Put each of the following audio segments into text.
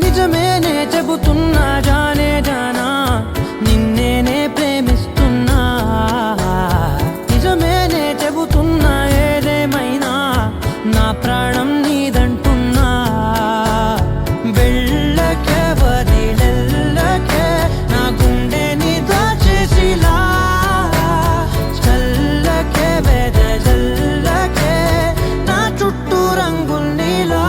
నిజమేనే చెబుతున్నా జానే జానా నిన్నేనే ప్రేమిస్తున్నా నిజమేనే చెబుతున్నా ఏదేమైనా నా ప్రాణం నీదంటున్నా వెళ్ళకే వదిలెళ్ళకే నా గుండెని దాచేసిలా చల్లకే వెదజల్లకే నా చుట్టూ రంగుల్నిలా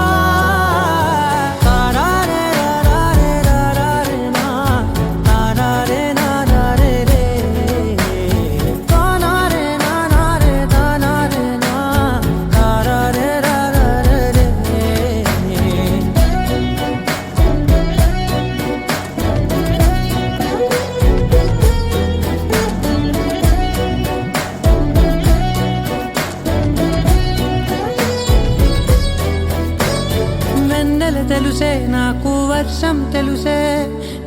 తెలుసే నాకు వర్షం తెలుసే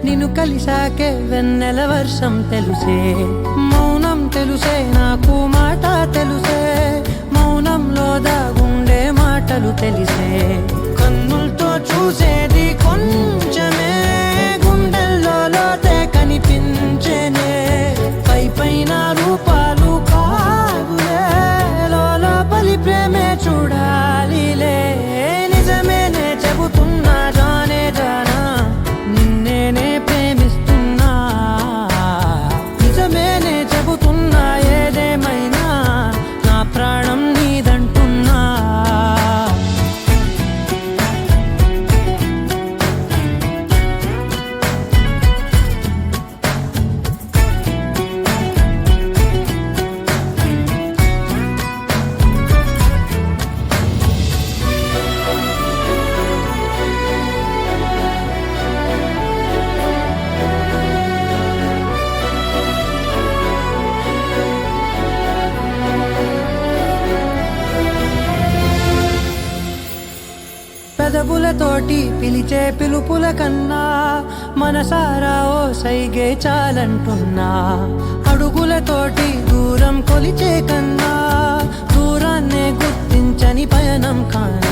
నిన్ను కలిసాకే వెన్నెల వర్షం తెలుసే మౌనం తెలుసే నాకు మాట తెలుసే మౌనంలో దాగుండే మాటలు తెలిసే కన్నులతో చూసేది కొంచెమే గుండెల్లో లోతే కనిపించేనే పై పైన రూపాలు కాదులే లోపలి ప్రేమే చూడాలిలే నిజమేనే చెబుతున్నా జానే జానా నిన్నేనే ప్రేమిస్తున్నా నిజమేనే చెబుతున్నా ఏదేమైనా నా ప్రాణం నీదంటున్నా పెదవులతోటి పిలిచే పిలుపుల కన్నా మనసారా ఓ సైగే చాలంటున్నా అడుగులతోటి దూరం కొలిచే కన్నా దూరాన్నే గుర్తించని పయనం కానా